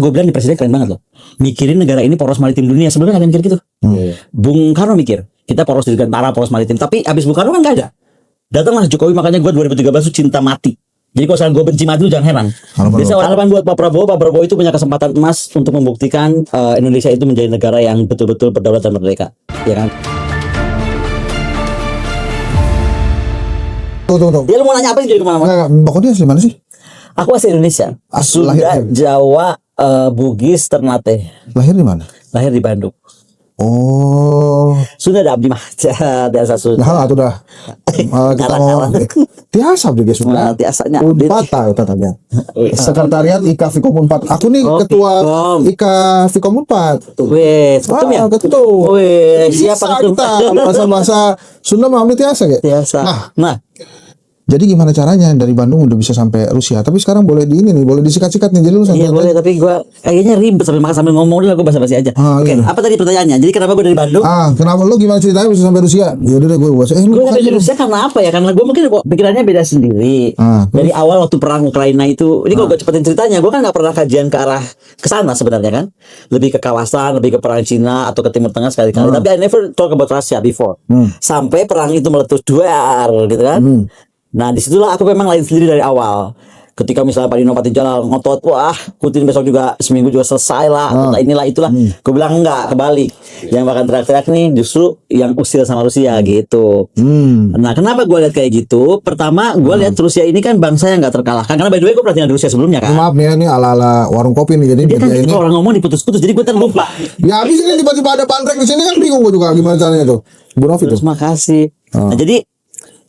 gue bilang di presiden keren banget loh. Mikirin negara ini poros maritim dunia. Sebelumnya ada yang mikir gitu. Bung Karno mikir kita poros dirgantara, poros maritim. Tapi abis Bung Karno kan gak ada. Datanglah Jokowi, makanya gue 2013 itu cinta mati. Jadi kalau sekarang gue benci mati lu jangan heran. Biasa harapan buat Pak Prabowo itu punya kesempatan emas untuk membuktikan Indonesia itu menjadi negara yang betul-betul berdaulat dan merdeka, ya kan? Tunggu. Dia lu mau nanya apa sih jadi kemana-mana? Pokoknya asli mana sih? Aku asli Indonesia. Asli Sunda, lahir. Jawa, Bugis, Ternate. Lahir di mana? Lahir di Bandung. Oh, Sunda ada abdi mah. Biasa Sunda. nah itu dah. Kita mau tiasa guys Nah, sudah. tiasanya Unpad tahu tatanya. Sekretariat IKA Fikom Unpad. Aku nih Oh, ketua Fikom. IKA Fikom Unpad. Weh, ketum ya? Ketua. Weh, Bisa siapa ketum? kita bahasa Sunda mah tiasa kayak. Biasa. Nah, Jadi gimana caranya dari Bandung udah bisa sampai Rusia? Tapi sekarang boleh di ini nih, boleh disikat-sikat nih. Jadi lu iya santai. boleh, tapi gue kayaknya ribet sambil makan sambil ngomong dulu, gue basa-basi aja. Oke, Iya. apa tadi pertanyaannya? Jadi kenapa gue dari Bandung? Kenapa lu gimana ceritanya bisa sampai Rusia? Ya udah deh gue bahas. Lu Gue bukan dari dulu. Rusia karena apa ya? Karena gue mungkin pikirannya beda sendiri. Dari awal waktu perang Ukraina itu, ini kalau gue cepetin ceritanya, gue kan nggak pernah kajian ke arah ke sana sebenarnya kan, lebih ke kawasan, lebih ke perang Cina atau ke Timur Tengah sekali-kali. Tapi I never talk about Russia before. Sampai perang itu meletus duar, gitu kan. Nah disitulah aku memang lain sendiri dari awal. Ketika misalnya Pak Dino Patijalal ngotot, wah Putin besok juga seminggu juga selesai lah, inilah itulah. Gue bilang enggak, kebalik. Yang bahkan teriak-teriak nih justru yang usil sama Rusia gitu. Nah kenapa gue lihat kayak gitu? Pertama gue lihat Rusia ini kan bangsa yang nggak terkalahkan. Karena by the way gue perhatian Rusia sebelumnya kan. Maaf nih, ini ala-ala warung kopi nih. Jadi Dia kan media ini. kalau orang ngomong diputus-putus, jadi gue terlupa. Ya habis ini tiba-tiba ada pantrek di sini kan bingung gue juga gimana caranya tuh. Bu Novi tuh. Terus makasih. Nah jadi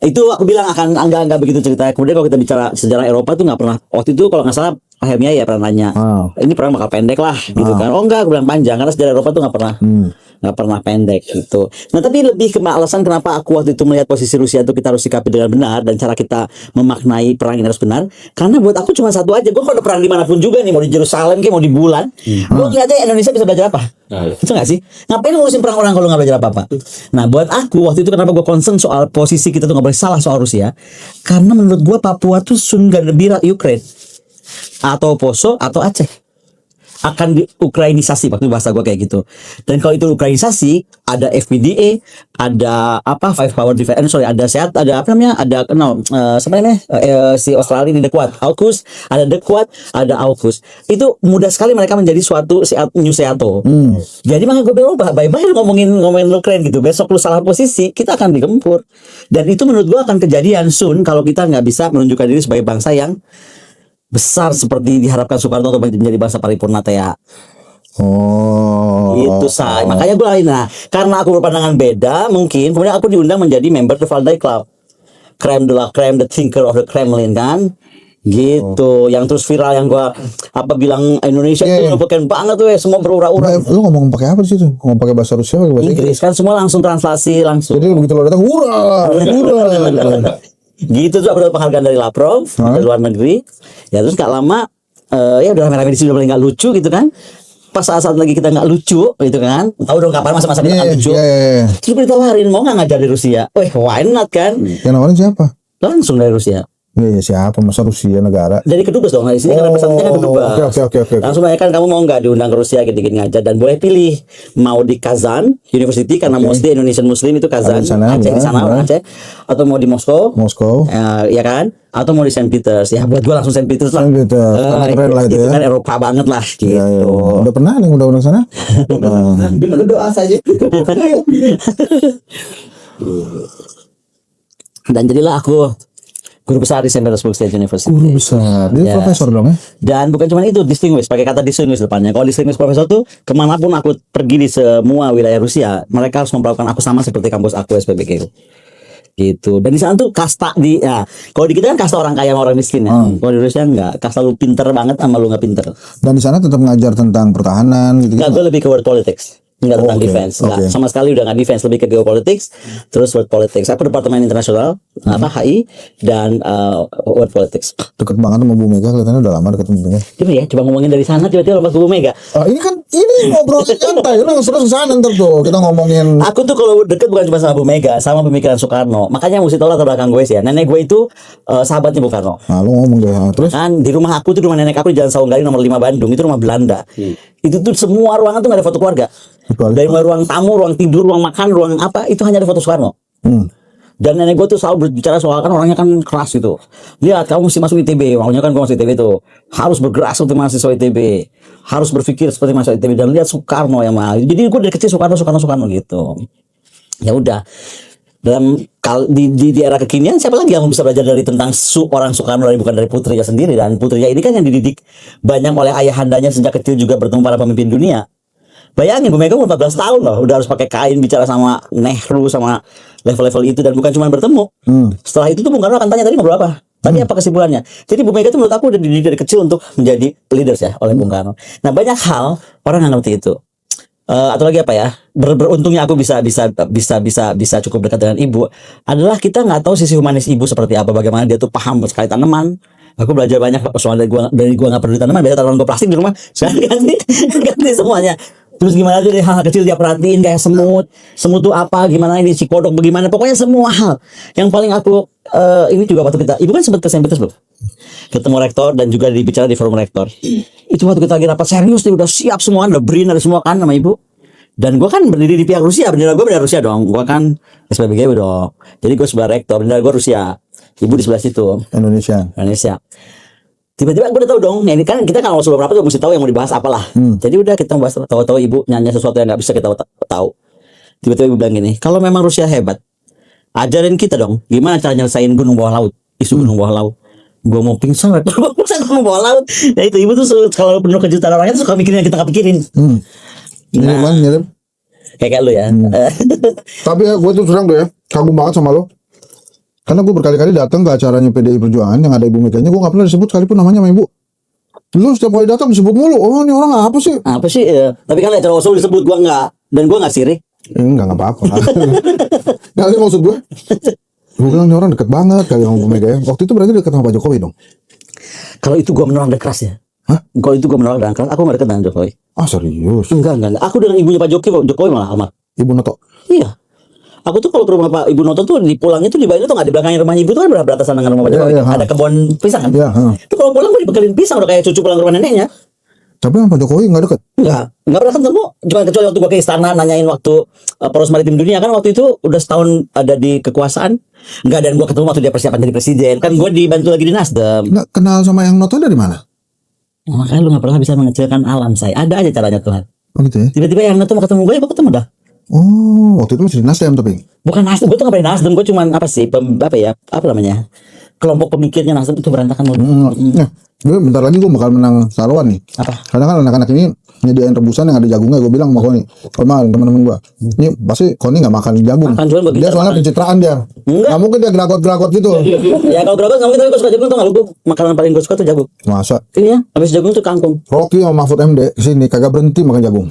itu aku bilang akan enggak begitu ceritanya. Kemudian kalau kita bicara sejarah Eropa tuh nggak pernah, waktu itu kalau nggak salah Pak Helmia ya pernah nanya, ini perang bakal pendek lah gitu kan. Oh enggak, aku bilang panjang, karena sejarah Eropa tuh nggak pernah pendek gitu. Nah tapi lebih ke alasan kenapa aku waktu itu melihat posisi Rusia itu kita harus sikapi dengan benar, dan cara kita memaknai perang ini harus benar. Karena buat aku cuma satu aja, gue kalau ada perang dimanapun juga nih, mau di Yerusalem kayak mau di bulan, gue lihatnya Indonesia bisa belajar apa? Itu nggak sih? Ngapain ngurusin perang orang kalau nggak belajar apa-apa? Nah buat aku waktu itu kenapa gue concern soal posisi kita tuh nggak boleh salah soal Rusia, karena menurut gue Papua tuh soon gonna be like Ukraine atau Poso atau Aceh akan di Ukrainisasi, waktu bahasa gue kayak gitu. Dan kalau itu Ukrainisasi, ada FPDA, ada apa Five Power Defense, ada sehat, ada apa namanya, ada siapa namanya si Australia ini The Quad, AUKUS, ada The Quad, ada AUKUS. Itu mudah sekali mereka menjadi suatu New SEATO. Jadi makanya gue bilang bye-bye ngomongin Ukraine gitu. Besok lu salah posisi, kita akan digempur. Dan itu menurut gue akan kejadian soon kalau kita nggak bisa menunjukkan diri sebagai bangsa yang besar seperti diharapkan Soekarno untuk menjadi bangsa paripurna ya. Itu say. Makanya gue lain. Nah, karena aku berpandangan beda, mungkin kemudian aku diundang menjadi member The Valdai Club, creme de la creme, the thinker of the Kremlin kan. Gitu, yang terus viral yang gua bilang Indonesia itu merupakan banget tuh semua berura-ura. Lu ngomong pakai apa sih tuh? Ngomong pakai bahasa Rusia atau bahasa Inggris kan semua langsung translasi langsung. Jadi begitu lo datang, hurrah. Gitu tuh aku dapat penghargaan dari Lavrov dari luar negeri. Ya terus gak lama ya udah rame-rame di sini udah mulai gak lucu gitu kan. Pas saat lagi kita gak lucu gitu kan. Tahu dong kapan masa-masa kita gak lucu. Terus gue ditawarin mau gak ngajar di Rusia. Why not kan. Yang nawarin siapa? Langsung dari Rusia. Siapa masa Rusia negara? Dari kedubes dong, di sini kan representasinya kan kedubes. Oke. Langsung banyak kan kamu mau nggak diundang ke Rusia gitu-gitu ngajar, dan boleh pilih mau di Kazan University karena mostly Indonesian Muslim itu Kazan, Aceh di sana orang Aceh, atau mau di Moskow, ya kan, atau mau di Saint Peters. Ya buat gua langsung Saint Peters lah. Keren lah itu ya. Kan Eropa banget lah gitu. Udah pernah nih udah sana? Doa saja. Dan jadilah aku guru besar di Saint Petersburg State University. Guru besar, dia profesor dong ya? Dan bukan cuma itu, distinguished, pakai kata distinguished depannya. Kalau distinguished profesor tuh kemanapun aku pergi di semua wilayah Rusia, mereka harus memperlakukan aku sama seperti kampus aku SPBKU. Gitu. Dan di sana tuh kasta kalau di kita kan kasta orang kaya sama orang miskin ya. Kalau di Rusia enggak, kasta lu pinter banget sama lu nggak pinter. Dan di sana tetap ngajar tentang pertahanan gitu. Enggak, gue lebih ke word politics. Enggak tentang Oke, defense, enggak oke. sama sekali udah enggak defense, lebih ke geopolitics, terus world politics. Aku departemen internasional HI dan world politics. Deket banget sama Bu Mega, kelihatannya udah lama deket sama Bu Mega. Coba ya, coba ngomongin dari sana tiba-tiba lompat ke Bu Mega. Ini ngobrol santai, lu terus kesana ntar tuh kita ngomongin. Aku tuh kalau deket bukan cuma sama Bu Mega, sama pemikiran Soekarno. Makanya mesti tahu latar belakang gue sih ya. Nenek gue itu sahabatnya Bung Karno. Nah, lu ngomong deh, terus Kan di rumah aku tuh, rumah nenek aku di Jalan Saunggaling nomor 5 Bandung, itu rumah Belanda. Itu tuh semua ruangan tuh gak ada foto keluarga. Dari mulai ruang tamu, ruang tidur, ruang makan, ruang apa, itu hanya ada foto Soekarno. Dan nenek gue tuh selalu berbicara soal, kan orangnya kan keras gitu. Lihat, kamu mesti masuk ITB, makanya kan gue masuk ITB tuh. Harus bergerak seperti mahasiswa ITB. Harus berpikir seperti mahasiswa ITB. Dan lihat Soekarno yang mah. Jadi gue dari kecil Soekarno gitu. Ya udah. Di era kekinian siapa lagi yang bisa belajar dari tentang orang Soekarno dari bukan dari putrinya sendiri, dan putrinya ini kan yang dididik banyak oleh ayahandanya sejak kecil juga bertemu para pemimpin dunia. Bayangin Bu Mega umur 14 tahun loh, udah harus pakai kain bicara sama Nehru sama level-level itu, dan bukan cuma bertemu. Setelah itu tuh Bung Karno akan tanya tadi ngobrol apa? Tadi apa kesimpulannya? Jadi Bu Mega tuh menurut aku udah dididik dari kecil untuk menjadi leaders ya oleh Bung Karno. Nah, banyak hal orang nggak ngerti itu. Atau lagi apa ya? Beruntungnya aku bisa cukup dekat dengan ibu adalah kita nggak tahu sisi humanis ibu seperti apa, bagaimana dia tuh paham sekali tanaman. Aku belajar banyak soal dari gua nggak peduli tanaman, biasa tanaman gua plastik di rumah, sekarang ganti semuanya. Terus gimana aja deh hal kecil dia perhatiin, kayak semut tuh apa, gimana ini si kodok bagaimana, pokoknya semua hal. Yang paling aku ini juga waktu kita, ibu kan sempat ke Saint Petersburg, ketemu rektor dan juga dibicara di forum rektor. Itu waktu kita lagi rapat serius, dia udah siap semua, udah BRIN ada semua kan sama ibu. Dan gue kan berdiri di pihak Rusia, bendera gue bendera Rusia dong, gue kan SPBGW dong. Jadi gue sebelah rektor, bendera gue Rusia, ibu di sebelah situ Indonesia. Tiba-tiba gue udah tahu dong, nah ini kan kita kalau sebelum rapat tuh mesti tahu yang mau dibahas apalah. Jadi udah kita bahas, tahu-tahu ibu nyanyi sesuatu yang nggak bisa kita tahu. Tiba-tiba ibu bilang gini, kalau memang Rusia hebat, ajarin kita dong gimana cara nyelesain gunung bawah laut, isu gunung bawah laut. Gue mau pingsan, gunung bawah laut. Nah itu ibu tuh kalau penuh kejutan orangnya tuh suka mikirin yang kita nggak pikirin. Ini kan mirip. Kayak lu ya. Tapi ya gue tuh terang deh ya, kagum banget sama lo. Karena gue berkali-kali datang ke acaranya PDI Perjuangan yang ada Ibu Meganya, gue gak pernah disebut sekalipun namanya sama Ibu. Lu setiap kali datang disebut mulu, oh ini orang apa sih? Apa sih? Tapi kan acara Oso disebut, gue enggak. Dan gue enggak sirik. Enggak apa-apa. Nggak maksud gue. Gue bilang ini orang deket banget kali sama Bu Mega ya. Waktu itu berarti deket sama Pak Jokowi dong? Kalau itu gue menolak dengan keras ya. Hah? Kalau itu gue menolak dengan keras, aku gak deket dengan Jokowi. Ah serius? Enggak. Aku dengan ibunya Pak Jokowi malah amat. Ibu Noto? Iya. Aku tuh kalau ke rumah Pak Ibu Noto tuh di pulangnya tuh di Bali tuh nggak di belakangnya rumahnya ibu tuh kan berbatasan dengan rumah Pak Jokowi. Iya, Ada kebun pisang kan? Iya. Itu kalau pulang gue dibekelin pisang udah kayak cucu pulang ke rumah neneknya. Tapi sama Pak Jokowi nggak deket? Nggak pernah ketemu. Cuma kecuali waktu gue ke istana nanyain waktu Poros Maritim Dunia kan waktu itu udah setahun ada di kekuasaan. Nggak, dan gue ketemu waktu dia persiapan jadi presiden. Kan gue dibantu lagi di Nasdem. Nggak kenal sama yang Noto dari mana? Makanya lu nggak pernah bisa mengecilkan alam saya. Ada aja caranya Tuhan. Oh gitu ya? Tiba-tiba yang Noto mau ketemu gue, gue ketemu dah. Oh, waktu itu masih di Nasdem tapi? Bukan Nasdem, gue tuh nggak pernah Nasdem. Gue cuman apa namanya? Kelompok pemikirnya Nasdem itu berantakan mulu. Nah, gue bentar lagi gue bakal menang taruhan nih. Apa? Karena kan anak-anak ini nyediain rebusan yang ada jagungnya. Gue bilang sama Koni, sama teman-teman gue, ini pasti Koni nggak makan jagung. Makan, cuman Dia soalnya pencitraan dia. Enggak. Nggak mungkin dia gerakot-gerakot gitu. Ya kalau gerabah nggak mungkin, tapi gue suka jagung tuh nggak. Gue makanan paling gue suka tuh jagung. Masa? Iya, habis jagung tuh kangkung. Rocky sama Mahfud MD kesini kagak berhenti makan jagung.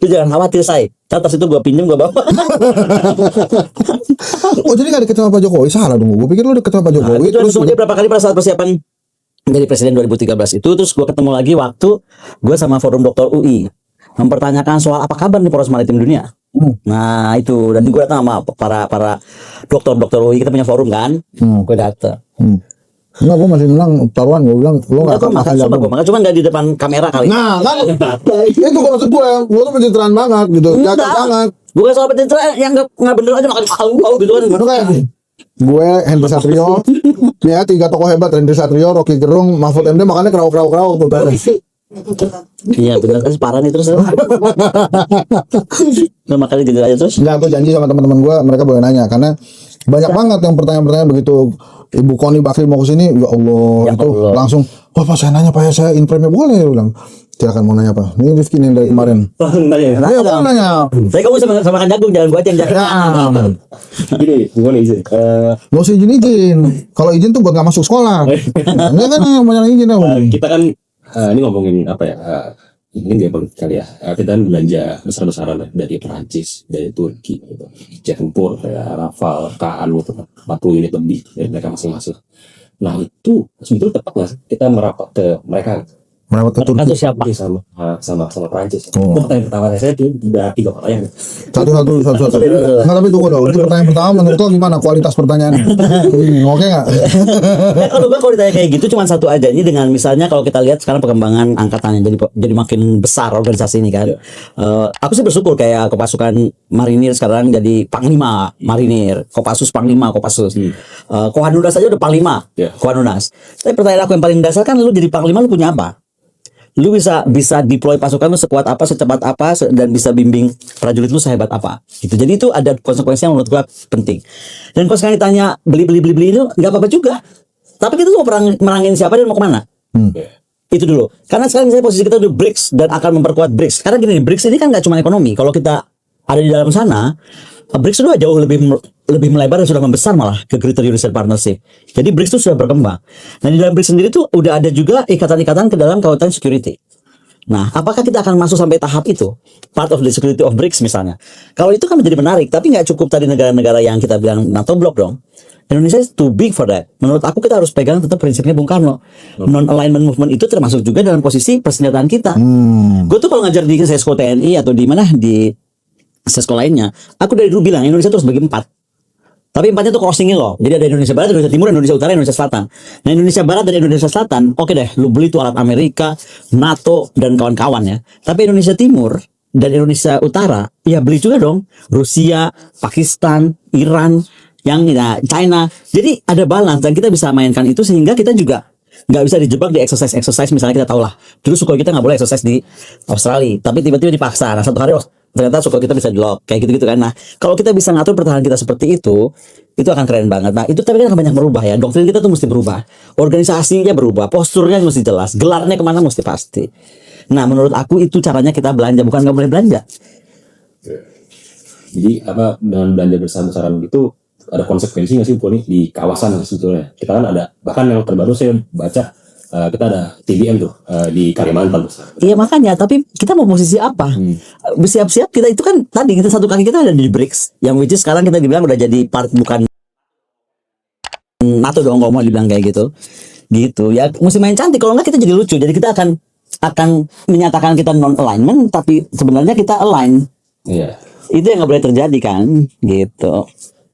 Lu jangan khawatir say. Tas itu gue pinjem gue bawa. Oh jadi gak deket sama Pak Jokowi? Salah dong. Gue pikir lu deket sama Pak Jokowi. Itu terus dia berapa kali pada saat persiapan jadi presiden 2013 itu, terus gue ketemu lagi waktu gue sama forum dokter UI mempertanyakan soal apa kabar nih Poros Maritim Dunia. Nah itu, dan gue datang sama para dokter UI, kita punya forum kan. Gue datang. Enggak, gue masih menang taruhan. Gue bilang lu gak akan makan jagung. Makan cuma nggak di depan kamera kali. Nah kan itu gue maksud gue tuh pencitraan banget gitu. Jaga banget. Bukan soal pencitraan, yang nggak bener aja makan tahu gitu kan. Itu kayak gue Henry Satrio, ya 3 tokoh hebat, Henry Satrio, Rocky Gerung, Mahfud MD makannya kerau tuh beres. Iya benar kan, parah nih terus. Nah, makanya gitu aja terus. Enggak, gue janji sama teman-teman gue, mereka boleh nanya karena banyak banget yang pertanyaan-pertanyaan begitu Ibu Koni Bakri mau kesini, ya Allah, Ya itu Allah. langsung, wah Pak saya nanya Pak ya, saya inframe boleh, dia bilang. Silakan mau nanya apa? Ini Rifki nih dari kemarin. Iya boleh nanya. Saya kamu sama makan jagung, jangan gua aja yang jagung. Gini, bukan izin. Gak usah izin. Kalau izin tuh buat gak masuk sekolah. Ini kan banyak izin. Kita kan ini ngomongin apa ya? ini gampang kali ya. Kita kan belanja besar-besaran dari Perancis, dari Turki, gitu. Jet tempur kayak Rafale, KA gitu, 40 unit lebih dari mereka masing-masing. Nah itu sebetulnya tepat nggak sih kita merapat ke mereka? Merawat ke Turki. Atau siapa? Sama Perancis. Oh. Itu pertanyaan pertama saya tuh udah 3 pertanyaan. Satu. Nggak, tapi tunggu dong. Itu pertanyaan pertama menurut lo gimana kualitas pertanyaannya? Oke nggak? Kalau gue kalau ditanya kayak gitu cuma satu aja. Ini dengan misalnya kalau kita lihat sekarang perkembangan angkatannya jadi makin besar organisasi ini kan. Aku sih bersyukur kayak Kopasukan Marinir sekarang jadi Panglima Marinir, Kopassus Panglima Kopassus. Kohanunas aja udah Panglima. Kohanunas. Tapi pertanyaan aku yang paling dasar kan, lu jadi Panglima lu punya apa? Lu bisa deploy pasukan lu sekuat apa, secepat apa, dan bisa bimbing prajurit lu sehebat apa. Gitu. Jadi itu ada konsekuensi yang menurut gua penting. Dan kalau sekarang ditanya beli itu nggak apa-apa juga. Tapi kita tuh mau merangin siapa dan mau kemana? Itu dulu. Karena sekarang misalnya posisi kita udah BRICS dan akan memperkuat BRICS. Karena gini, BRICS ini kan nggak cuma ekonomi. Kalau kita ada di dalam sana, BRICS itu jauh lebih melebar dan sudah membesar malah ke Greater Eurasian Partnership. Jadi BRICS itu sudah berkembang. Nah di dalam BRICS sendiri tuh udah ada juga ikatan-ikatan ke dalam kawasan security. Nah, apakah kita akan masuk sampai tahap itu? Part of the security of BRICS misalnya. Kalau itu kan menjadi menarik, tapi nggak cukup tadi negara-negara yang kita bilang NATO block dong. Indonesia is too big for that. Menurut aku kita harus pegang tetap prinsipnya Bung Karno. Non-alignment movement itu termasuk juga dalam posisi persenjataan kita. Gue tuh kalau ngajar di Sesko TNI atau di mana di Sesko lainnya, aku dari dulu bilang Indonesia terus bagi 4. Tapi 4-nya tuh crossingin loh. Jadi ada Indonesia Barat, Indonesia Timur, Indonesia Utara, Indonesia Selatan. Nah Indonesia Barat dan Indonesia Selatan, oke deh, lu beli tuh alat Amerika, NATO dan kawan-kawan ya. Tapi Indonesia Timur dan Indonesia Utara, ya beli juga dong. Rusia, Pakistan, Iran, yang China. Jadi ada balance dan kita bisa mainkan itu sehingga kita juga nggak bisa dijebak di exercise misalnya. Kita tahu lah dulu Sukhoi kita nggak boleh exercise di Australia, tapi tiba-tiba dipaksa. Nah satu hari ternyata Sukhoi kita bisa di lock kayak gitu-gitu kan. Nah kalau kita bisa ngatur pertahanan kita seperti itu akan keren banget. Nah itu tapi kan banyak berubah ya, doktrin kita tuh mesti berubah, organisasinya berubah, posturnya mesti jelas, gelarnya kemana mesti pasti. Nah menurut aku itu caranya kita belanja, bukan nggak boleh belanja. Jadi apa dengan belanja besar-besaran gitu ada konsekuensi nggak sih Bu nih di kawasan sebetulnya? Kita kan ada, bahkan yang terbaru saya baca kita ada TBM tuh di Kalimantan. Iya makanya, tapi kita mau posisi apa? Bersiap-siap kita itu kan tadi kita satu kaki kita ada di BRICS, yang which is sekarang kita dibilang udah jadi part bukan NATO dong, mau dibilang kayak gitu. Gitu ya, mesti main cantik. Kalau nggak kita jadi lucu. Jadi kita akan menyatakan kita non alignment, tapi sebenarnya kita align. Iya. Itu yang nggak boleh terjadi kan, gitu.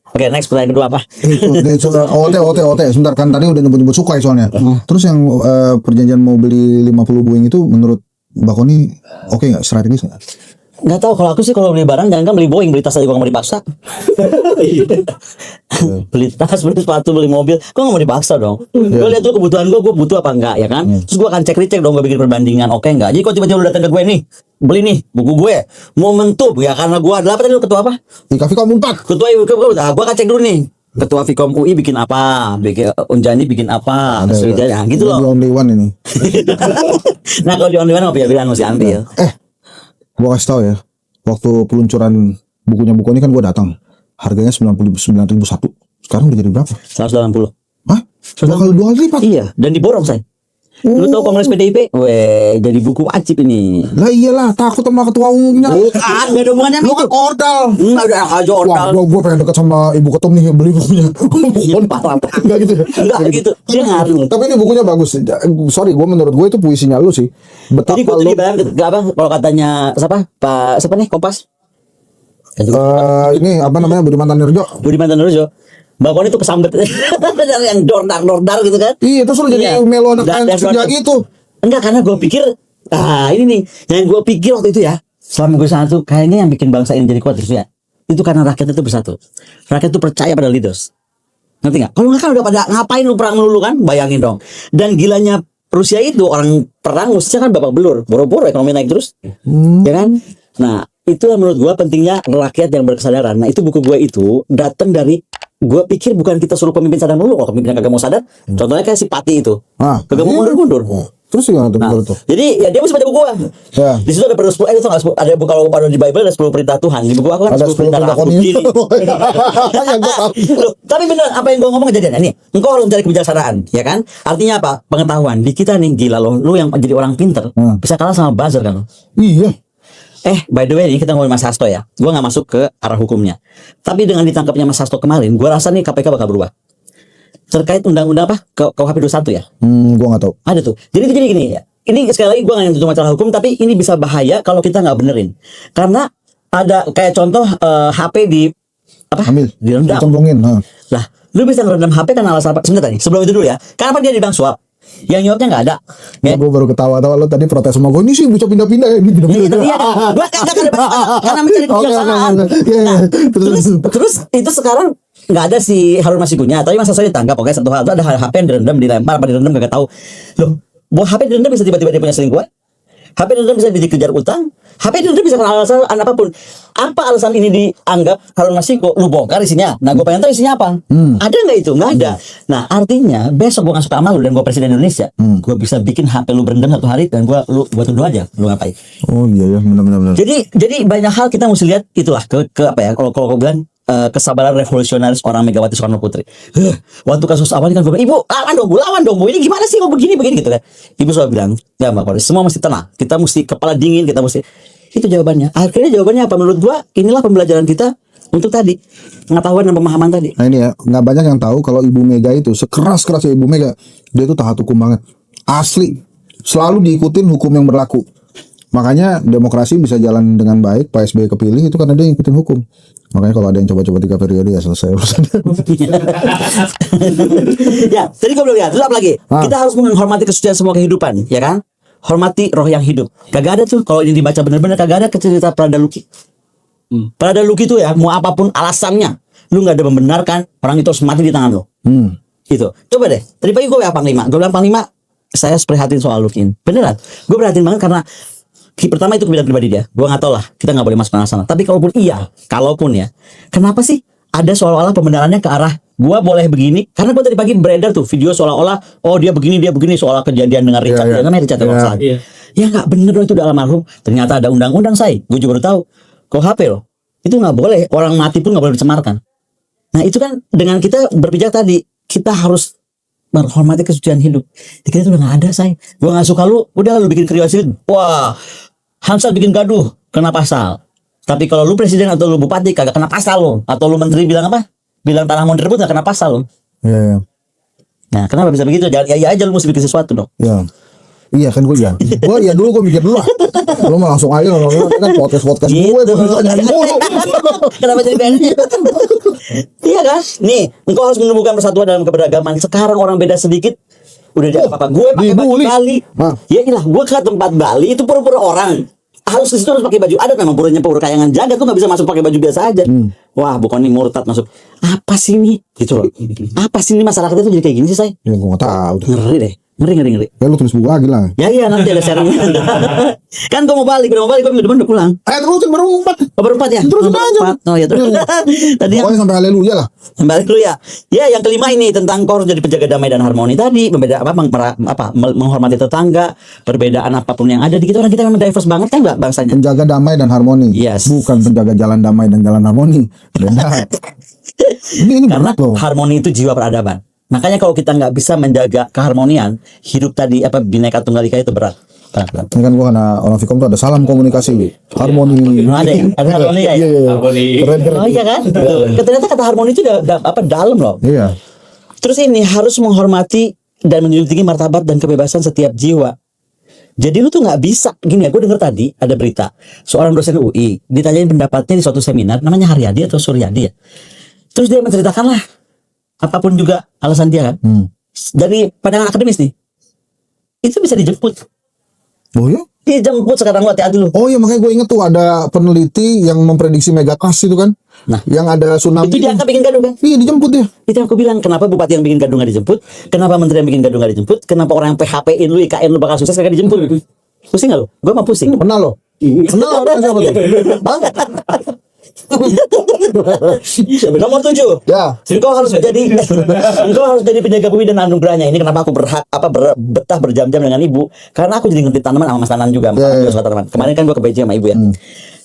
Oke, next pertanyaan kedua apa? Itu OT. Sebentar kan tadi udah nyebut-nyebut Sukhoi soalnya. Terus yang perjanjian mau beli 50 Boeing itu menurut Mbak Koni oke nggak, strategis nggak? Nggak tahu, kalau aku sih kalau beli barang jangan kan beli Boeing, beli tas aja gua nggak mau dipaksa. Beli tas, beli sepatu, beli mobil, gua nggak mau dipaksa dong. Gua lihat tuh kebutuhan gua butuh apa enggak ya kan. Terus gua akan cek dong, gua bikin perbandingan oke enggak. Jadi kalau tiba-tiba lu datang ke gue nih, beli nih buku gue, Momentum ya, karena gua adalah apa tadi lu ketua apa? Fikom 4. Ketua gua akan cek dulu nih. Ketua Fikom UI bikin apa, Unjani bikin apa, Sriwijaya gitu loh. The only one ini. Nah kalau di only one apa ya bilang mesti ambil. Gua kasih tahu ya, waktu peluncuran bukunya buku ini kan gua datang, harganya 99.001. Sekarang udah jadi berapa? 180. Hah? Bakal 2 kali lipat. Iya, dan diborong say. Lu tahu Kongres PDIP? Weh, jadi buku wajib ini. Lah iyalah, takut sama ketua umumnya. Bukan, gak ada hubungannya Lu itu. kan ordal. Enggak ada aja Wah, ordal. gua pengen dekat sama ibu ketum nih, beli bukunya. Enggak gitu ya? Enggak gitu. Dia ngaruh. Tapi ini bukunya bagus. Sorry, menurut gue itu puisinya lu sih. Jadi gue Betapa tuh lu dibayang apa kalau katanya siapa nih Kompas? ini apa namanya, Budiman Tanirjo. Budiman Tanirjo. Mbak Koni tuh kesambet dari yang dordar gitu kan. Iya, terus lu jadi melo anak senja gitu. Enggak, karena gue pikir ini nih yang gue pikir waktu itu ya, selama gue sana tuh kayaknya yang bikin bangsa ini jadi kuat terus ya, itu karena rakyat itu bersatu. Rakyat itu percaya pada leaders. Ngerti nggak? Kalau nggak kan udah pada ngapain lu perang melulu kan? Bayangin dong. Dan gilanya Rusia itu orang perang mestinya kan babak belur, boro-boro ekonomi naik terus, ya kan? Nah itulah menurut gue pentingnya rakyat yang berkesadaran. Nah itu buku gue itu datang dari, gue pikir bukan kita suruh pemimpin sadar dulu. Kalau pemimpin kagak mau sadar, contohnya kayak si Pati itu, kagak mau mundur-mundur. Terus gimana tuh? Betul tuh. Jadi ya dia mesti baca buku gua. Ya. Di situ ada perlu 10 itu enggak ada kalau di Bible ada 10 perintah Tuhan. Di buku aku kan Ada 10 perintah perintah Rasul. Koni. Jadi, Ya gua tahu. Loh, tapi benar apa yang gua ngomong kejadian ini. Engkau harus mencari kebijaksanaan, ya kan? Artinya apa? Pengetahuan. Di kita nih gila loh, lu yang jadi orang pinter bisa kalah sama buzzer kan lo. Iya. By the way nih kita ngomongin Mas Hasto ya. Gua nggak masuk ke arah hukumnya. Tapi dengan ditangkapnya Mas Hasto kemarin, gua rasa nih KPK bakal berubah. Terkait undang-undang apa? KUHP 21 ya? Gua nggak tahu. Ada tuh. Jadi gini ya. Ini sekali lagi gue nggak nyentuh masalah hukum, tapi ini bisa bahaya kalau kita nggak benerin. Karena ada kayak contoh HP di apa? Ambil. Direndam. Dicemplungin. Lah, lu bisa ngerendam HP karena alasan apa? Sebentar nih. Sebelum itu dulu ya. Kenapa dia dibilang suap? Yang nyuapnya nggak ada. Ya, gue baru ketawa-tawa lo tadi protes sama gue. Ini sih bisa pindah-pindah ya. Ini pindah-pindah. Iya, gue karena mencari kebijaksanaan. Nah, terus itu sekarang nggak ada si Harun Masikunya, tapi masa saya ditangkap. Oke, satu hal itu ada HP yang direndam, dilempar, apa direndam gak tahu. Loh, bahwa HP direndam bisa tiba-tiba dia punya selingkuhan. HP direndam bisa dikejar utang. HP direndam bisa karena alasan apapun. Apa alasan ini dianggap Harun Masiku? Lu bongkar isinya. Nah, gue pengen tahu isinya apa. Ada nggak itu? Nggak ada. Nah, artinya besok gue nggak suka sama lu dan gue presiden Indonesia, gue bisa bikin HP lu berendam satu hari dan gue tuduh aja. Lu ngapain? Oh iya ya, benar-benar. Jadi banyak hal kita mesti lihat itulah ke apa ya? Kalau gue bilang kesabaran revolusionaris orang Megawati Soekarno Putri. Waktu kasus awal kan gue bilang, ibu lawan dong bu, ini gimana sih kok begini gitu kan? Ibu selalu bilang, ya Mbak Koris, semua mesti tenang, kita mesti kepala dingin, kita mesti itu jawabannya. Akhirnya jawabannya apa? Menurut gua inilah pembelajaran kita untuk tadi pengetahuan dan pemahaman tadi. Nah ini ya, nggak banyak yang tahu kalau Ibu Mega itu sekeras-kerasnya Ibu Mega, dia itu taat hukum banget, asli, selalu diikutin hukum yang berlaku. Makanya demokrasi bisa jalan dengan baik, Pak SBY kepilih itu karena dia ngikutin hukum. Makanya kalau ada yang coba-coba 3 periode ya selesai urusan. Ya, tadi gue belum lihat. Terus apa lagi? Kita harus menghormati kesucian semua kehidupan, ya kan? Hormati roh yang hidup. Kagak ada tuh kalau ini dibaca benar-benar kagak ada cerita Pradaluki. Pradaluki itu ya mau apapun alasannya, lu nggak ada membenarkan orang itu harus mati di tangan lo. Itu. Coba deh. Tadi pagi gue WA Panglima. Gue bilang Panglima, saya prihatin soal Lukin. Beneran. Gue prihatin banget karena pertama itu kebijakan pribadi dia. Gue nggak tahu lah. Kita nggak boleh masuk ke sana. Tapi kalaupun ya, kenapa sih ada seolah-olah pembenarannya ke arah gue boleh begini? Karena gue tadi pagi beredar tuh video seolah-olah dia begini soal kejadian dengan Richard. Iya. Namanya Richard Ya nggak bener loh itu udah almarhum. Ternyata ada undang-undang gue juga baru tahu. KUHP loh. Itu nggak boleh. Orang mati pun nggak boleh dicemarkan. Nah itu kan dengan kita berpijak tadi kita harus menghormati kesucian hidup. Di kita itu udah nggak ada Gue nggak suka lu. Udah lu bikin kriasil. Wah. Hansal bikin gaduh, kena pasal. Tapi kalau lu presiden atau lu bupati kagak kena pasal lo. Atau lu menteri bilang apa? Bilang tanah mau direbut gak kena pasal lo. Iya. Nah, kenapa bisa begitu? Jangan ya aja lu mesti bikin sesuatu dong. Iya. Iya kan gue ya. Gue mikir dulu lah. Lu mau langsung aja kan podcast Gitu. gue nyanyi mulu. Kenapa jadi bandnya? Iya kan? Nih, engkau harus menumbuhkan persatuan dalam keberagaman. Sekarang orang beda sedikit udah dianggap apa? Gue pakai baju Bali. Ya ilah, gue ke tempat Bali itu pura-pura orang. Harus di situ harus pakai baju adat, memang puranya pura kayangan jaga tuh nggak bisa masuk pakai baju biasa aja. Wah, bukan nih murtad masuk. Apa sih ini? Gitu loh. Apa sih ini masyarakat itu jadi kayak gini sih, Ya gue nggak tahu. Ngeri deh. Ngeri. Ya lu tulis buku lagi lah. Ya nanti ada sharingnya. Kan gue mau balik, gue minggu depan udah pulang. Terus baru 4. Oh, baru 4 ya? Terus aja. Oh ya terus. Tadi yang Pokoknya sampai haleluya lah. balik dulu ya. Ya yang kelima ini tentang kau harus jadi penjaga damai dan harmoni tadi. Menghormati tetangga, perbedaan apapun yang ada di kita. Orang kita memang diverse banget kan bangsanya. Penjaga damai dan harmoni. Yes. Bukan penjaga jalan damai dan jalan harmoni. Beda. Ini Karena berat loh. harmoni itu jiwa peradaban. Makanya kalau kita nggak bisa menjaga keharmonian hidup tadi Bhinneka Tunggal Ika itu berat. Ini kan gua karena orang Fikom tuh ada salam komunikasi, harmoni. Ada harmoni ya. Iya. Keren. Oh iya kan? Ternyata kata harmoni itu dalam loh. Iya. Terus ini harus menghormati dan menjunjung tinggi martabat dan kebebasan setiap jiwa. Jadi lu tuh nggak bisa gini ya. Gue denger tadi ada berita seorang dosen UI ditanyain pendapatnya di suatu seminar namanya Haryadi atau Suryadi ya. Terus dia menceritakan lah apapun juga alasan dia kan. Dari pandangan akademis nih itu bisa dijemput. Oh ya? Dijemput sekarang lu hati-hati lu. Oh iya, makanya gue inget tuh ada peneliti yang memprediksi megatrust itu kan. Nah, yang ada tsunami. Itu dianggap bikin gaduh kan? Iya, dijemput ya. Itu yang aku bilang, kenapa bupati yang bikin gaduh gak dijemput? Kenapa menteri yang bikin gaduh gak dijemput? Kenapa orang yang PHP-in lu, IKN lu bakal sukses gak dijemput? Pusing gak lu? Gue mah pusing. Kenal lo? Kenal orang siapa tuh? Nomor 7. Ya. Engkau harus jadi penjaga bumi dan anugerahnya. Ini kenapa aku betah berjam-jam dengan ibu, karena aku jadi ngerti tanaman sama Mas Tanan juga. Juga suka tanaman. Kemarin kan gua ke Beijing sama ibu ya.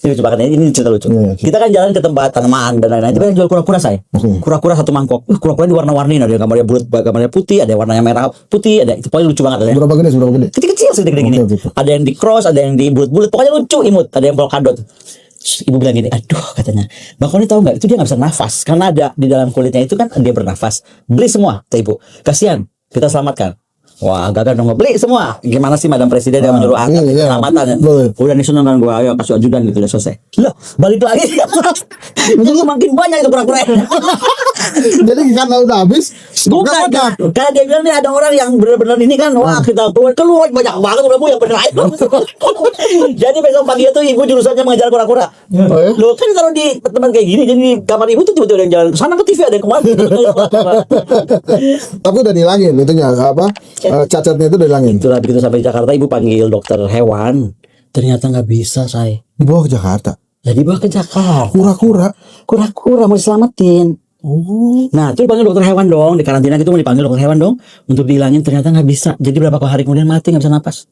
Ini lucu banget, ini cerita lucu. Kita kan jalan ke tempat tanaman dan lain-lain. Tapi yang jual kura-kura saya. Kura-kura satu mangkok. Kura-kura di warna-warni, ada yang gambarnya bulat, gambarnya putih, ada yang warnanya merah putih, ada itu pokoknya lucu banget ada. Berapa gede? Kecil-kecil segede gini. Ada yang di cross, ada yang di bulat-bulat, pokoknya lucu imut, ada yang polkadot. Ibu bilang gini, aduh katanya, Bang Koni tahu nggak, itu dia nggak bisa nafas karena ada di dalam kulitnya itu kan dia bernafas. Beli semua, kata ibu. Kasihan, kita selamatkan. Wah, gagal dong, beli semua. Gimana sih Madam Presiden yang menyuruh angkat keselamatan? Udah disuruh kan gua, ayo kasih ajudan gitu, udah selesai. Loh, balik lagi. Itu makin banyak itu kura-kura. Jadi karena udah habis, Bukan, karena dia bilang nih ada orang yang benar-benar ini kan, wah kita keluar banyak banget udah bu yang bener aja. Jadi besok pagi itu ibu jurusannya mengejar kura-kura. Loh kan kalau di teman kayak gini, jadi kamar ibu tuh tiba-tiba ada yang jalan sana ke TV, ada yang kemana. Tapi udah dihilangin itunya apa? Cacatnya itu udah dihilangin. Itulah begitu sampai Jakarta ibu panggil dokter hewan, ternyata nggak bisa saya. Dibawa ke Jakarta. Jadi bawa ke Jakarta. Kura-kura Mau diselamatin. Oh. Nah, itu dipanggil dokter hewan dong, di karantina gitu mau dipanggil dokter hewan dong untuk dihilangin, ternyata nggak bisa. Jadi berapa hari kemudian mati, nggak bisa napas.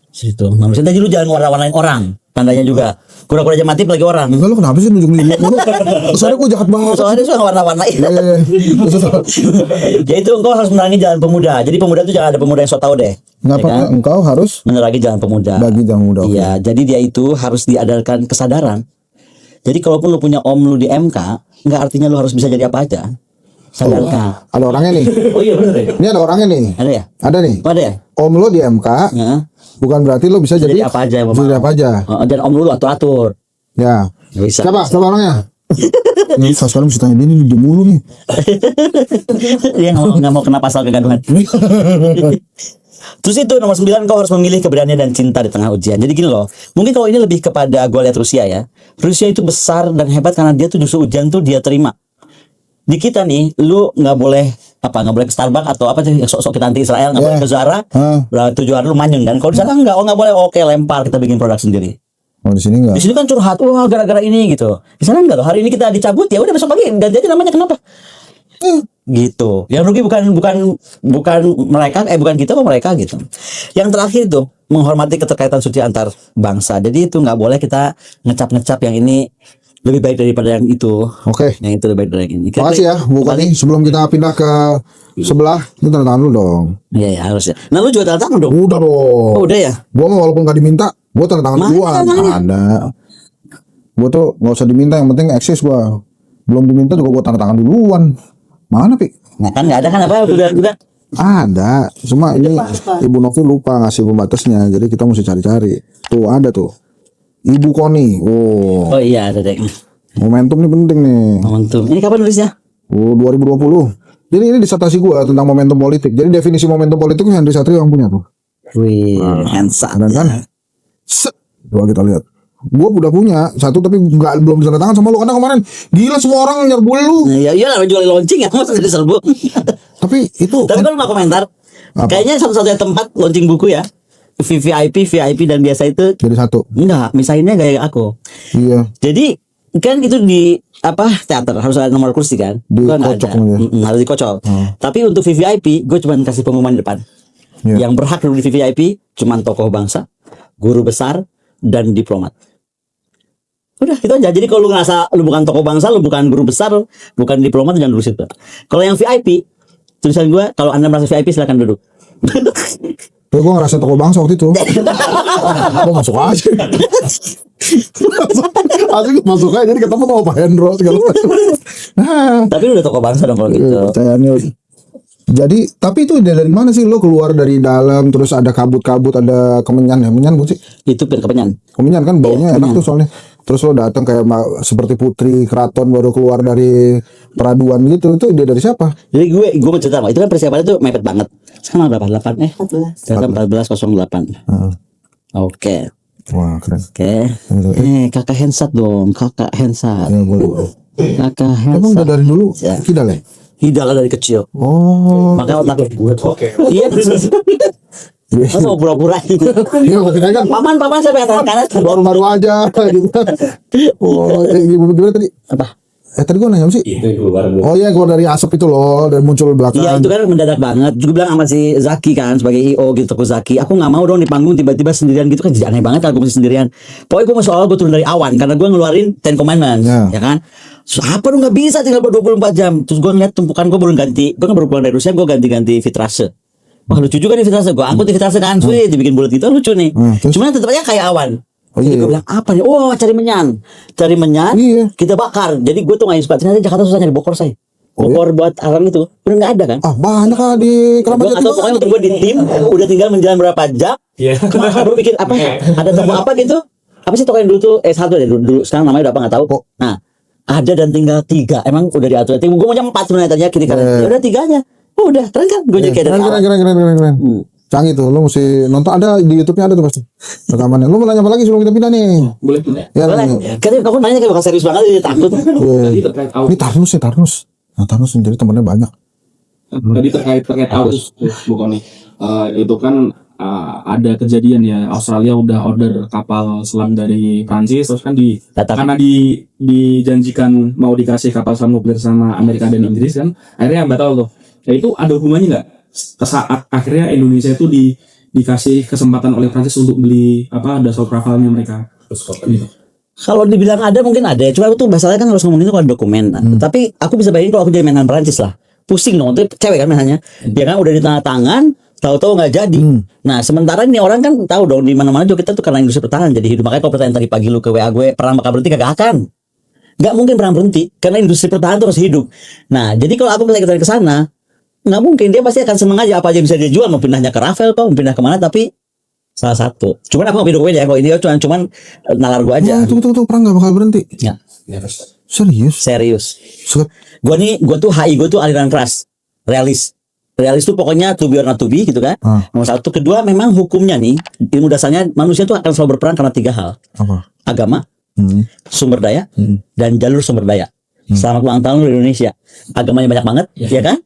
Situ. Nah, maksudnya jadi lu jangan warna-warnain orang. Tandanya juga kura-kura aja mati apalagi orang. Enggak, lu kenapa sih nunjuk-nunjuk mulu? Soalnya gue jahat banget. Soalnya dia suka warna-warnain. Iya. Ya itu engkau harus menerangi jalan pemuda. Jadi pemuda itu jangan ada pemuda yang so tau deh. Ngapa Ya kan? engkau harus Menerangi jalan pemuda. bagi jalan muda? Oke. Iya, jadi dia itu harus diadarkan kesadaran. Jadi kalaupun lu punya om lu di MK, nggak artinya lu harus bisa jadi apa aja. Sadarkan. Ada orangnya nih. Oh iya benar ya. Ini ada orangnya nih. Ada ya? Ada nih. Oh, ada ya? Om lo di MK, Ya. bukan berarti lo bisa jadi apa aja yang jadi apa aja. Dan om lu atur-atur. Ya. Nggak bisa. Siapa orangnya? Ini sekarang mesti tanya dia mulu nih. Dia nggak mau kena pasal kegaduhan. Terus itu nomor 9, kau harus memilih keberanian dan cinta di tengah ujian. Jadi gini loh, mungkin kalau ini lebih kepada gue lihat Rusia ya. Rusia itu besar dan hebat karena dia tuh justru ujian tuh dia terima. Di kita nih, lu nggak boleh ke Starbucks atau apa sih sok-sok kita anti Israel, nggak boleh ke Zara. Berarti 7 hari lu manyun kan. Kalau di sana nggak boleh, oke lempar kita bikin produk sendiri. Oh, di sini enggak. Di sini kan curhat, wah gara-gara ini gitu. Di sana enggak loh, hari ini kita dicabut ya udah besok pagi ganti aja namanya, kenapa? Gitu. Yang rugi bukan mereka, bukan kita kok mereka gitu. Yang terakhir itu menghormati keterkaitan suci antar bangsa. Jadi itu nggak boleh kita ngecap yang ini lebih baik daripada yang itu. Oke. Yang itu lebih baik dari yang ini. Makasih ya, bukan nih sebelum kita pindah ke sebelah, ini tanda tangan lu dong. Iya harus ya. Nah lu juga tanda tangan dong. Udah dong. Oh udah ya. Gua mah walaupun nggak diminta, gua tanda tangan Mana duluan. tangannya? Ada. Gua tuh nggak usah diminta, yang penting eksis gua. Belum diminta juga gua tanda tangan duluan. Mana Pi? Nah kan nggak ada kan apa udah. Ada, cuma ini Ibu Novi lupa ngasih pembatasnya, jadi kita mesti cari-cari. Tuh ada tuh, Ibu Koni. Oh iya ada deh. Momentum ini penting nih. Momentum. Ini kapan nulisnya? 2020. Jadi ini disertasi gua tentang momentum politik. Jadi definisi momentum politik itu Henry Satrio yang punya tuh. Wih, handsome. Dan kan, set, coba kita lihat. Gua udah punya satu tapi belum ditanda tangan sama lu karena kemarin gila semua orang nyerbu lu. Ya iyalah jual launching ya, masa diserbu. Tapi itu Tapi kalau nggak komentar, kayaknya satu-satunya tempat launching buku ya, VIP dan biasa itu jadi satu. enggak, misalnya gaya aku. Iya. Jadi kan itu di teater harus ada nomor kursi kan? Gua nggak Dikocok ada. ya? Harus dikocok. Tapi untuk VVIP, gue cuma kasih pengumuman di depan. Iya. Yang berhak duduk di VVIP cuma tokoh bangsa, guru besar, dan diplomat. Udah itu aja. Jadi kalau lu ngerasa lu bukan tokoh bangsa, lu bukan guru besar, bukan diplomat, jangan duduk situ. Kalau yang VIP, tulisan gue, kalau Anda merasa VIP silakan duduk. Tapi gue ngerasa tokoh bangsa waktu itu. Gue masuk aja. Asli gue masuk aja. Jadi ketemu sama Pak Hendro segala macam. Tapi lu udah tokoh bangsa dong kalau gitu. Pertanyaannya. Jadi, tapi itu dari mana sih lo keluar dari dalam terus ada kabut-kabut, ada kemenyan ya? Menyan bukan sih? Itu kemenyan. Kemenyan kan baunya Iya, enak kemenyan. tuh soalnya. Terus lo datang kayak seperti putri keraton baru keluar dari peraduan gitu. Itu ide dari siapa? Jadi gue bercerita, itu kan persiapannya tuh mepet banget. Sekarang berapa? 14:08. Oke. Wah, keren. Oke. Kakak handsat dong, kakak handsat. Ya, boleh. Kakak Emang udah handsat. dari dulu Ya. kidal ya? Hidal dari kecil. Oh. Makanya otak gue. Iya. Masa mau pura-pura gitu. Iya, kita kan Paman siapa yang tangan kanan? baru-baru aja gitu kan. Oh, gimana tadi? Apa? Tadi gua nanya apa sih? Itu yang keluar dulu. Oh iya, keluar dari asap itu loh, dan muncul di belakang. Iya itu kan mendadak banget. Juga bilang sama si Zaki kan sebagai IO gitu ke Zaki. Aku nggak mau dong di panggung tiba-tiba sendirian gitu kan, jadi aneh banget kalau gue mesti sendirian. Pokoknya gue soal gue turun dari awan karena gue ngeluarin Ten Commandments, ya kan. So, apa dong nggak bisa tinggal 24 jam. Terus gue ngeliat tumpukan gue belum ganti. Gue kan baru pulang dari Rusia, gue ganti fitrase. Wah lucu juga nih fitrase. Gue angkut di fitrase kan, dibikin bulat gitu lucu nih. Cuman tetap aja kayak awan. Oh, Jadi iya. gue bilang apa nih? Oh cari menyan, Iya. kita bakar. Jadi gue tuh nggak suka. Ternyata Jakarta susah nyari bokor saya. Bokor buat alarm itu udah nggak ada kan? Ah, banyak kan di Gue Keramat Jati. atau pokoknya untuk gue di tim udah tinggal menjalan berapa jam. Iya. Kemarin gue bikin apa? Ada toko apa gitu? Apa sih toko yang dulu tuh S1 deh dulu sekarang namanya udah apa nggak tahu. Nah ada dan tinggal 3. Emang udah diatur. Gue mau jam 4 sebenarnya tadinya kiri kanan. Ya udah 3-nya. Oh, udah keren kan? Gue jadi kayak dari awal. Keren. Canggih tuh, lu mesti nonton, ada di YouTube-nya ada tuh pasti rekamannya. Lu mau nanya apa lagi sebelum kita pindah nih? Boleh pindah. Ya, Boleh. nanya. Katanya kamu nanya kayak bakal serius banget jadi takut. Tadi terkait Ini Tarnus. Nah, Tarnus jadi temennya banyak. Tadi terkait AUKUS bukan nih. Itu kan ada kejadian ya, Australia udah order kapal selam dari Prancis, terus kan Datang. karena dijanjikan mau dikasih kapal selam nuklir sama Amerika dan Inggris kan, akhirnya batal tuh. Ya itu ada hubungannya nggak? Saat akhirnya Indonesia itu dikasih kesempatan oleh Prancis untuk beli dasar kapalnya mereka. Gitu. Kalau dibilang ada mungkin ada. Cuma aku tuh masalahnya kan harus ngomongin itu kalau dokumen. Tapi aku bisa bayangin kalau aku jadi mainan Prancis lah. Pusing dong, itu cewek kan mainannya. Dia kan udah di tengah tangan, tahu-tahu nggak jadi. Nah sementara ini orang kan tahu dong di mana-mana juga kita tuh karena industri pertahanan jadi hidup. Makanya kalau pertanyaan tadi pagi lu ke WA gue perang bakal berhenti, kagak akan. Nggak mungkin perang berhenti karena industri pertahanan terus hidup. Nah jadi kalau aku misalnya ke sana, nggak mungkin, dia pasti akan seneng aja apa aja bisa dia jual, mau pindahnya ke Rafael kok, mau pindah kemana, tapi salah satu. Cuman aku nggak pindah dokumen ya, kalau ini cuman nalar gue aja. Tunggu, perang gak bakal berhenti. Ya, Serius? serius. Set. Gue tuh HI gue tuh aliran keras, realis tuh pokoknya to be or not to be gitu kan. Nomor satu, kedua memang hukumnya nih, ilmu dasarnya manusia tuh akan selalu berperang karena 3 hal: Apa? agama, sumber daya, dan jalur sumber daya. Selamat ulang tahun di Indonesia. Agamanya banyak banget, ya kan?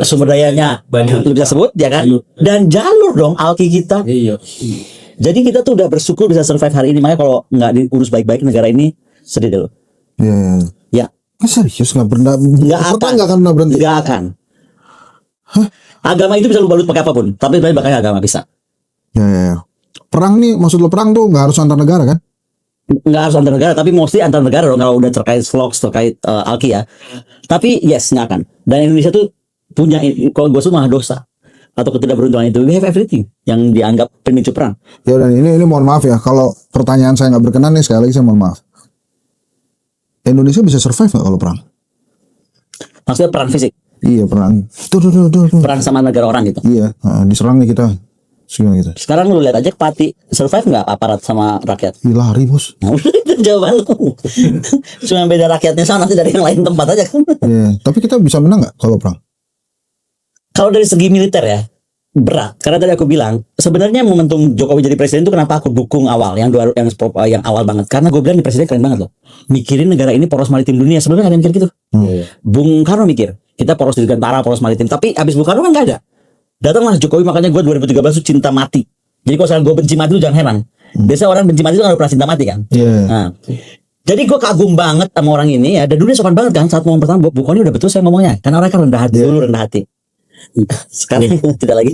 Sumber dayanya banyak, lu bisa sebut ya kan, dan jalur dong alki kita. Iya. Jadi kita tuh udah bersyukur bisa survive hari ini. Makanya kalau nggak diurus baik-baik negara ini sedih dulu Iya. ya. Serius nggak pernah? Nggak Perang akan nggak akan pernah berhenti. nggak akan. Agama itu bisa lu balut pakai apapun, tapi pakai agama bisa. Ya. Perang nih, maksud lo perang tuh nggak harus antar negara kan? Nggak harus antar negara, tapi mostly antar negara dong kalau udah terkait vlogs, terkait alki ya. Tapi yes, nggak akan. Dan Indonesia tuh punya, kalau gue malah dosa atau ketidakberuntungan itu. We have everything yang dianggap pemicu perang. Ya udah, ini mohon maaf ya kalau pertanyaan saya nggak berkenan nih, sekali lagi saya mohon maaf. Indonesia bisa survive nggak kalau perang? Maksudnya perang fisik, Iya, perang. Tuh. perang sama negara orang gitu. Iya, diserang nih kita. Segala gitu. Sekarang lu lihat aja Pati, survive nggak aparat sama rakyat? Ih, lari bos. Nah, udah itu jawaban lu. Cuma beda rakyatnya sana, nanti dari yang lain tempat aja kan. Iya, tapi kita bisa menang nggak kalau perang? Kalau dari segi militer ya berat, karena tadi aku bilang sebenarnya momentum Jokowi jadi presiden itu kenapa aku dukung awal yang awal banget, karena gue bilang di presiden keren banget loh, mikirin negara ini poros maritim dunia. Sebelumnya nggak ada yang mikir gitu. Bung Karno mikir kita poros dirgantara, poros maritim, tapi abis Bung Karno kan nggak ada. Datanglah Jokowi, makanya gue 2013 itu cinta mati. Jadi kalau sekarang gue benci mati itu jangan heran. Biasa orang benci mati itu kan udah pernah cinta mati kan. Nah, jadi gue kagum banget sama orang ini ya. Dan dunia sopan banget kan saat ngomong pertama. Bukannya udah betul saya ngomongnya, karena orang kan rendah hati dulu, rendah hati. Sekarang tidak lagi.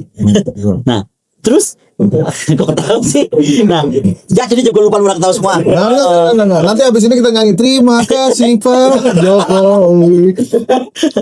Nah, terus kok ketawa sih? Nah, ya jadi juga lupa ketawa semua. Nah, nanti abis ini kita nyanyi terima kasih Pak Jokowi.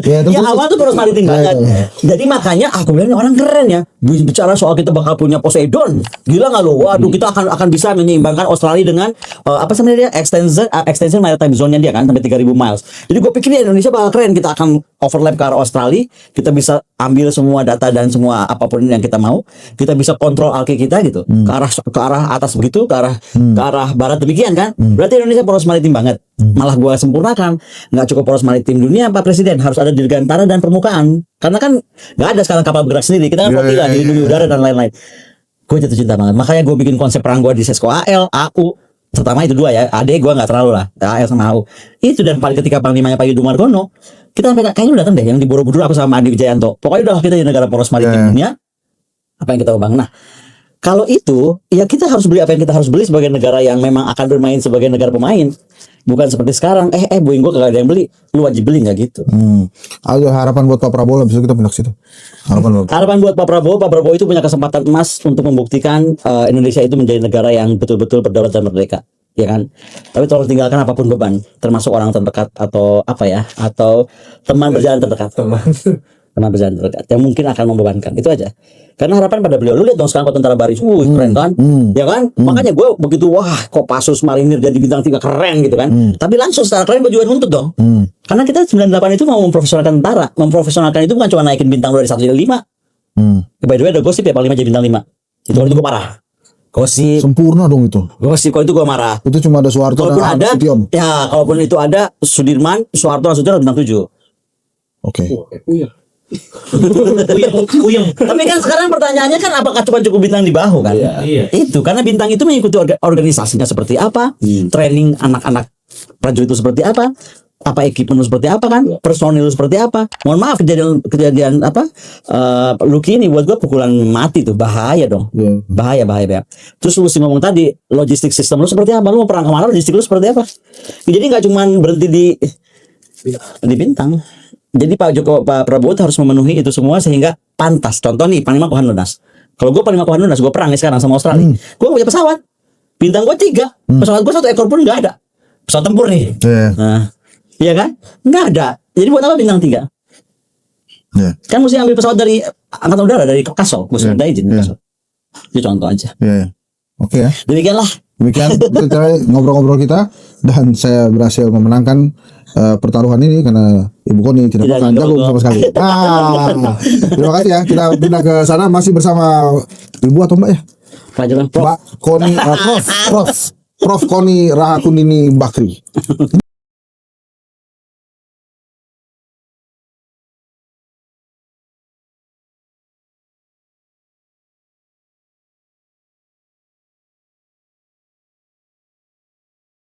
Ya awal tuh poros maritim banget. Jadi makanya aku bilang orang keren ya. Bicara soal kita bakal punya Poseidon, gila nggak lo? Waduh, kita akan bisa menyeimbangkan Australia dengan apa sebenarnya extension maritime zone-nya dia kan sampai 3.000 miles. Jadi gue pikir Indonesia bakal keren, kita akan overlap ke arah Australia, kita bisa ambil semua data dan semua apapun yang kita mau, kita bisa kontrol alki kita gitu ke arah atas begitu, ke arah barat demikian kan. Berarti Indonesia poros maritim banget. Malah gue sempurnakan, nggak cukup poros maritim dunia, Pak Presiden harus ada dirgantara dan permukaan, karena kan nggak ada sekarang kapal bergerak sendiri, kita kan flotila dilindungi udara dan lain-lain. Gue jatuh cinta banget, makanya gue bikin konsep perang gue di Sesko AL, AU, pertama itu 2 ya, AD gue nggak terlalu lah, AL sama AU itu. Dan paling ketika panglimanya Pak Yudho Margono, kita sampai kayaknya lu datang deh yang di Borobudur, aku sama Andi Wijayanto, pokoknya udah kita di negara poros maritim dunia, Apa yang kita mau bangun. Nah, kalau itu, ya kita harus beli apa yang kita harus beli sebagai negara yang memang akan bermain sebagai negara pemain. Bukan seperti sekarang, Boeing gue kagak ada yang beli, lu wajib beli nggak gitu. Ada harapan buat Pak Prabowo lah, bisa kita pindah ke situ. Harapan buat Pak Prabowo itu punya kesempatan emas untuk membuktikan Indonesia itu menjadi negara yang betul-betul berdaulat dan merdeka, ya kan? Tapi tolong tinggalkan apapun beban, termasuk orang terdekat atau atau teman berjalan terdekat. Teman berjalan terdekat yang mungkin akan membebankan, itu aja. Karena harapan pada beliau, lu lihat dong sekarang kok tentara baris, keren kan, ya kan? Makanya gue begitu, wah kok Pasus Marinir jadi bintang 3 keren gitu kan. Tapi langsung secara keren bajuan nuntut dong. Karena kita 98 itu mau memprofesionalkan tentara, memprofesionalkan itu bukan cuma naikin bintang dari 1 jadi 5. By the way ada gosip ya Panglima jadi bintang 5. Itu gue marah. Gosip. Sempurna dong itu. Gosip kalau itu gue marah. Itu cuma ada Soeharto Kalaupun dan ada, Nasution. ya kalaupun itu ada Sudirman, Soeharto, Nasution bintang 7. Oke. Puyeng. Tapi kan sekarang pertanyaannya kan apakah cuma cukup bintang di bahu kan? Iya. Itu karena bintang itu mengikuti organisasinya seperti apa, training anak-anak prajurit itu seperti apa equipment seperti apa kan, personil seperti apa. Mohon maaf kejadian Lucky ini buat gua pukulan mati tuh, bahaya dong. Bahaya. Terus lu sih ngomong tadi logistik sistem lu seperti apa? Lu mau perang kemana, logistik lu seperti apa? Jadi nggak cuma berhenti di bintang. Jadi Pak Prabowo harus memenuhi itu semua sehingga pantas. Contoh nih Panglima Kohan Lunas. Kalau gue Panglima Kohan Lunas, gue perang nih sekarang sama Australia. Gue punya pesawat, bintang gue 3. Pesawat gue 1 ekor pun nggak ada. Pesawat tempur nih. Nah, iya kan? Nggak ada. Jadi buat apa bintang 3? Kan mesti ambil pesawat dari angkatan udara, dari Kasol. Mesti ada izin. Itu contoh aja. Oke ya. Demikian kita ngobrol-ngobrol kita, dan saya berhasil memenangkan pertaruhan ini karena Ibu Koni tidak makan jagung sama sekali. Terima kasih ya. Kita pindah ke sana masih bersama Ibu atau Mbak ya? Pelajaran Mbak Koni, Prof Koni Rahakundini Bakri.